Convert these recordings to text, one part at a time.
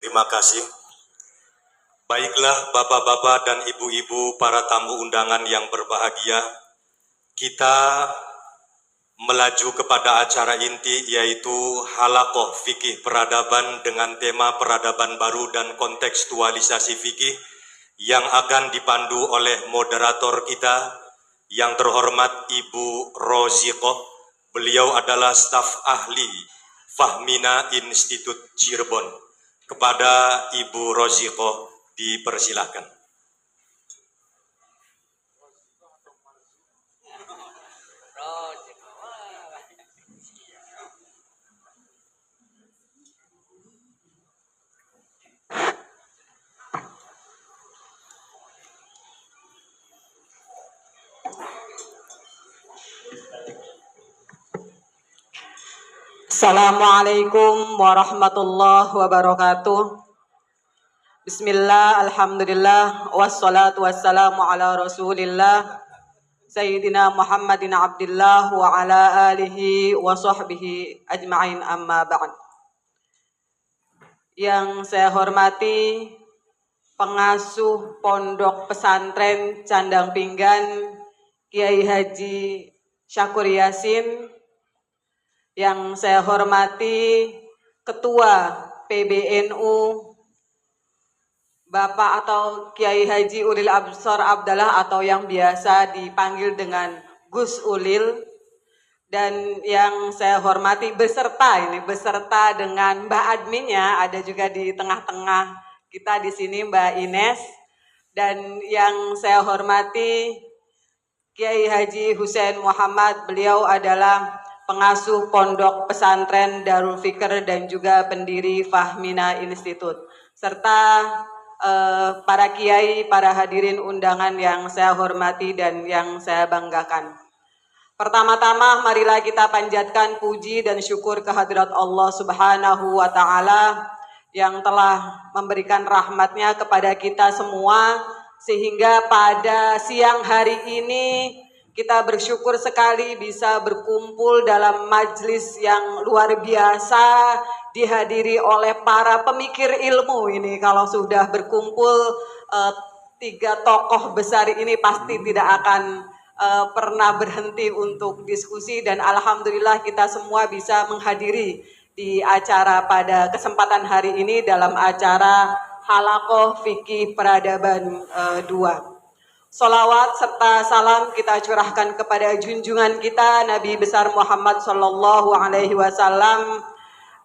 Terima kasih. Baiklah bapak-bapak dan ibu-ibu para tamu undangan yang berbahagia, kita melaju kepada acara inti yaitu Halaqah Fikih Peradaban dengan tema peradaban baru dan kontekstualisasi fikih yang akan dipandu oleh moderator kita yang terhormat Ibu Roziqoh. Beliau adalah staf ahli Fahmina Institut Cirebon. Kepada Ibu Roziqoh dipersilahkan. Assalamualaikum warahmatullahi wabarakatuh. Bismillah, alhamdulillah, wassalatu wassalamu ala rasulillah Sayyidina Muhammadin abdillah wa ala alihi wa sahbihi ajma'in, amma ba'd. Yang saya hormati pengasuh Pondok Pesantren Candang Pinggan Kiai Haji Syakur Yasin, yang saya hormati Ketua PBNU Bapak atau Kiai Haji Ulil Absar Abdallah atau yang biasa dipanggil dengan Gus Ulil, dan yang saya hormati beserta dengan Mbak adminnya, ada juga di tengah-tengah kita di sini Mbak Ines, dan yang saya hormati Kiai Haji Husein Muhammad, beliau adalah pengasuh Pondok Pesantren Darul Fikr dan juga pendiri Fahmina Institut, serta para kiai, para hadirin undangan yang saya hormati dan yang saya banggakan. Pertama-tama marilah kita panjatkan puji dan syukur kehadirat Allah Subhanahu wa Ta'ala yang telah memberikan rahmatnya kepada kita semua, sehingga pada siang hari ini kita bersyukur sekali bisa berkumpul dalam majelis yang luar biasa, dihadiri oleh para pemikir ilmu ini. Kalau sudah berkumpul tiga tokoh besar ini pasti tidak akan pernah berhenti untuk diskusi, dan alhamdulillah kita semua bisa menghadiri di acara pada kesempatan hari ini dalam acara Halaqah Fikih Peradaban 2. Salawat serta salam kita curahkan kepada junjungan kita Nabi besar Muhammad Sallallahu Alaihi Wasallam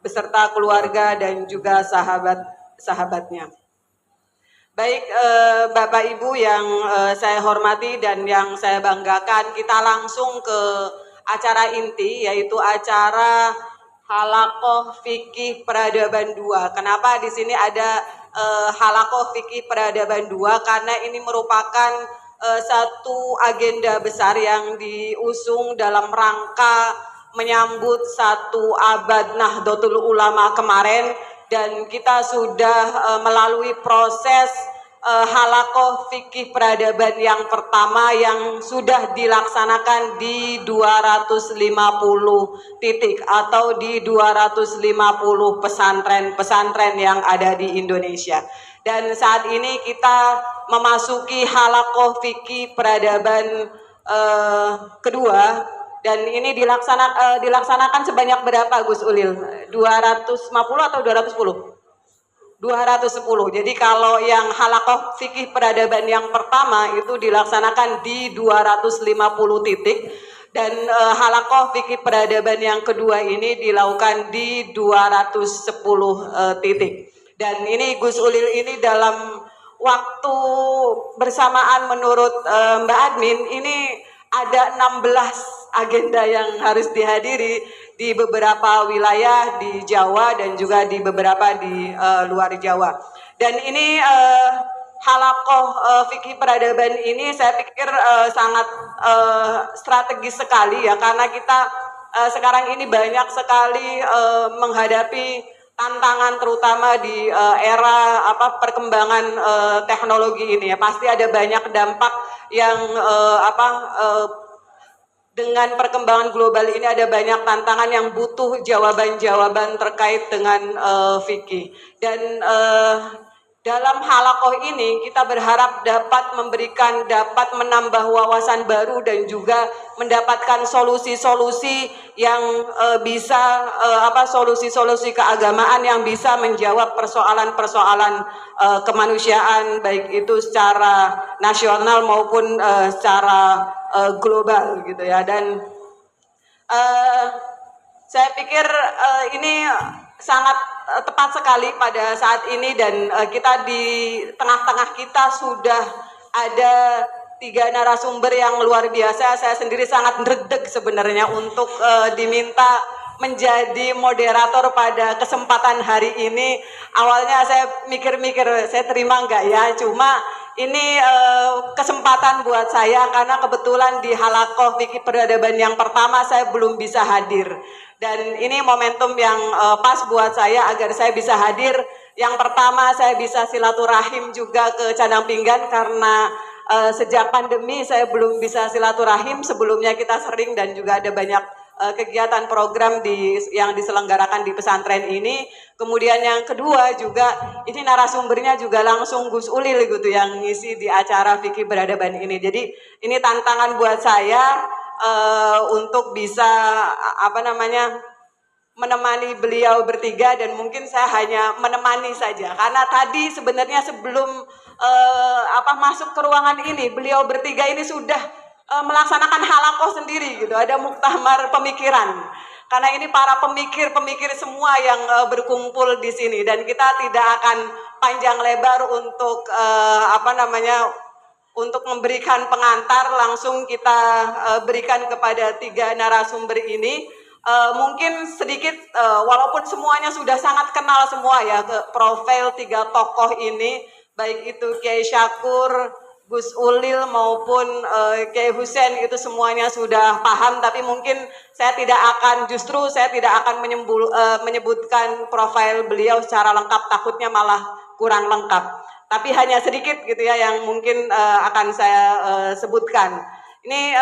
beserta keluarga dan juga sahabat-sahabatnya. Baik Bapak Ibu yang saya hormati dan yang saya banggakan, kita langsung ke acara inti, yaitu acara Halaqah Fikih Peradaban 2. Kenapa di sini ada Halaqah Fikih Peradaban 2? Karena ini merupakan satu agenda besar yang diusung dalam rangka menyambut 1 abad Nahdlatul Ulama kemarin, dan kita sudah melalui proses Halaqah Fikih Peradaban yang pertama yang sudah dilaksanakan di 250 titik atau di 250 pesantren-pesantren yang ada di Indonesia. Dan saat ini kita memasuki Halaqah Fikih Peradaban kedua, dan ini dilaksanakan sebanyak berapa Gus Ulil? 250 atau 210? 210. Jadi kalau yang Halaqah Fikih Peradaban yang pertama itu dilaksanakan di 250 titik, dan Halaqah Fikih Peradaban yang kedua ini dilakukan di 210 titik. Dan ini Gus Ulil ini dalam waktu bersamaan menurut Mbak Admin ini ada 16 agenda yang harus dihadiri di beberapa wilayah di Jawa dan juga di beberapa di luar Jawa. Dan ini Halaqah Fikih Peradaban ini saya pikir sangat strategis sekali ya, karena kita sekarang ini banyak sekali menghadapi tantangan terutama di era perkembangan teknologi ini ya. Pasti ada banyak dampak yang dengan perkembangan global ini ada banyak tantangan yang butuh jawaban-jawaban terkait dengan fikih. Dan dalam halakoh ini kita berharap dapat menambah wawasan baru dan juga mendapatkan solusi-solusi yang solusi-solusi keagamaan yang bisa menjawab persoalan-persoalan kemanusiaan, baik itu secara nasional maupun secara global gitu ya. Dan saya pikir ini sangat tepat sekali pada saat ini, dan kita di tengah-tengah kita sudah ada 3 narasumber yang luar biasa. Saya sendiri sangat ngeredeg sebenarnya untuk diminta menjadi moderator pada kesempatan hari ini. Awalnya saya mikir-mikir saya terima enggak ya, cuma ini kesempatan buat saya karena kebetulan di halakoh fikih peradaban yang pertama saya belum bisa hadir. Dan ini momentum yang pas buat saya agar saya bisa hadir. Yang pertama, saya bisa silaturahim juga ke Candang Pinggan karena sejak pandemi saya belum bisa silaturahim. Sebelumnya kita sering dan juga ada banyak kegiatan program yang diselenggarakan di pesantren ini. Kemudian yang kedua juga ini narasumbernya juga langsung Gus Ulil gitu yang ngisi di acara fikih peradaban ini. Jadi ini tantangan buat saya untuk bisa menemani beliau bertiga, dan mungkin saya hanya menemani saja karena tadi sebenarnya sebelum masuk ke ruangan ini beliau bertiga ini sudah melaksanakan halakoh sendiri gitu, ada muktamar pemikiran karena ini para pemikir semua yang berkumpul di sini, dan kita tidak akan panjang lebar untuk untuk memberikan pengantar, langsung kita berikan kepada 3 narasumber ini. Mungkin sedikit, walaupun semuanya sudah sangat kenal semua ya ke profil 3 tokoh ini, baik itu Kiai Syakur, Gus Ulil maupun Kiai Husein, itu semuanya sudah paham. Tapi mungkin saya tidak akan menyebutkan profil beliau secara lengkap, takutnya malah kurang lengkap. Tapi hanya sedikit gitu ya yang mungkin akan saya sebutkan. Ini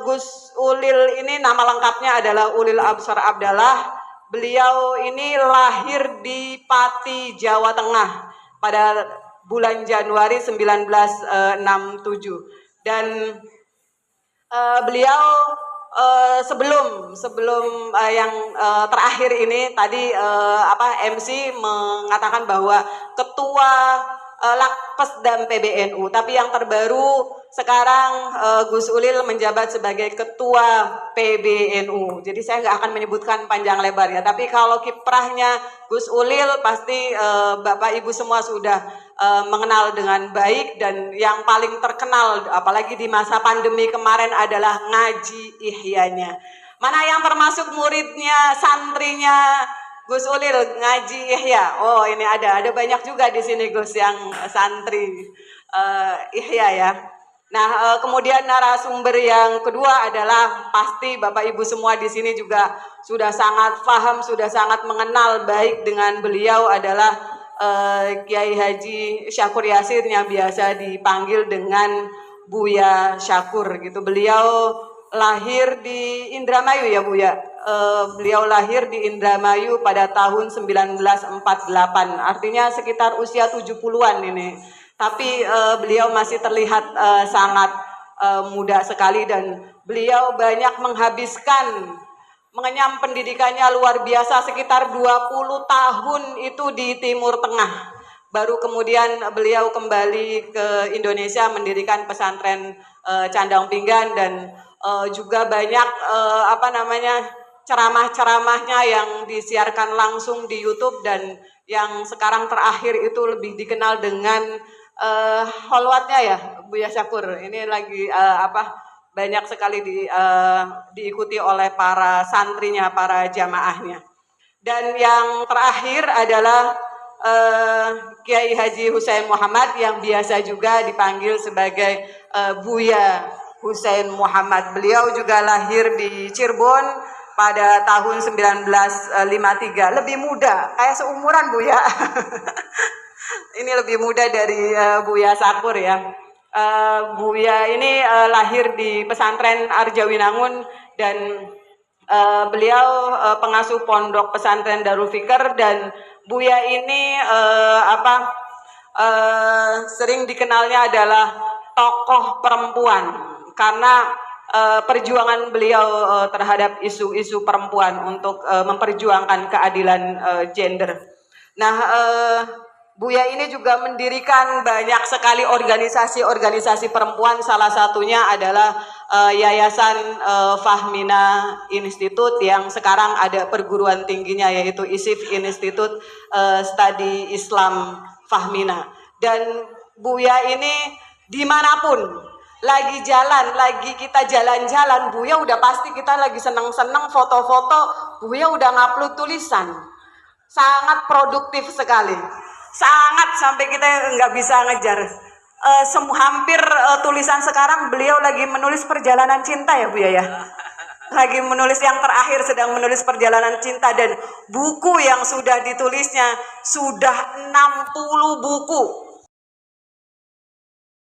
Gus Ulil ini nama lengkapnya adalah Ulil Absar Abdallah. Beliau ini lahir di Pati, Jawa Tengah pada bulan Januari 1967. Dan beliau sebelum yang terakhir ini tadi MC mengatakan bahwa ketua Lakpes dan PBNU, tapi yang terbaru sekarang Gus Ulil menjabat sebagai ketua PBNU. Jadi saya nggak akan menyebutkan panjang lebar ya, tapi kalau kiprahnya Gus Ulil pasti Bapak Ibu semua sudah mengenal dengan baik, dan yang paling terkenal apalagi di masa pandemi kemarin adalah ngaji ihyanya. Mana yang termasuk muridnya, santrinya Gus Ulil ngaji ihya? Oh, ini ada banyak juga di sini Gus yang santri ihya ya. Nah, kemudian narasumber yang kedua adalah pasti Bapak Ibu semua di sini juga sudah sangat paham, sudah sangat mengenal baik dengan beliau, adalah Kiai Haji Syakur Yassin yang biasa dipanggil dengan Buya Syakur gitu. Beliau lahir di Indramayu ya Bu ya. Beliau lahir di Indramayu pada tahun 1948, artinya sekitar usia 70-an ini. Tapi beliau masih terlihat sangat muda sekali, dan beliau banyak mengenyam pendidikannya luar biasa, sekitar 20 tahun itu di Timur Tengah. Baru kemudian beliau kembali ke Indonesia mendirikan pesantren Candang Pinggan, dan juga banyak ceramah-ceramahnya yang disiarkan langsung di YouTube, dan yang sekarang terakhir itu lebih dikenal dengan holwatnya ya Buya Syakur. Ini lagi banyak sekali diikuti oleh para santrinya, para jamaahnya. Dan yang terakhir adalah Kiai Haji Husein Muhammad yang biasa juga dipanggil sebagai Buya Husein Muhammad. Beliau juga lahir di Cirebon pada tahun 1953. Lebih muda, kayak seumuran Buya. Ini lebih muda dari Buya Syakur ya. Buya ini lahir di pesantren Arjawinangun dan beliau pengasuh pondok pesantren Darul Fikr, dan Buya ini sering dikenalnya adalah tokoh perempuan karena perjuangan beliau terhadap isu-isu perempuan untuk memperjuangkan keadilan gender. Nah, Buya ini juga mendirikan banyak sekali organisasi-organisasi perempuan, salah satunya adalah Yayasan Fahmina Institute yang sekarang ada perguruan tingginya yaitu ISIF, Institute Study Islam Fahmina. Dan Buya ini dimanapun lagi jalan, lagi kita jalan-jalan, Buya udah pasti kita lagi seneng-seneng foto-foto, Buya udah ngupload tulisan. Sangat produktif sekali. Sangat sampai kita nggak bisa ngejar. Hampir tulisan sekarang beliau lagi menulis perjalanan cinta ya Buya ya. Lagi menulis yang terakhir, sedang menulis perjalanan cinta, dan buku yang sudah ditulisnya sudah 60 buku.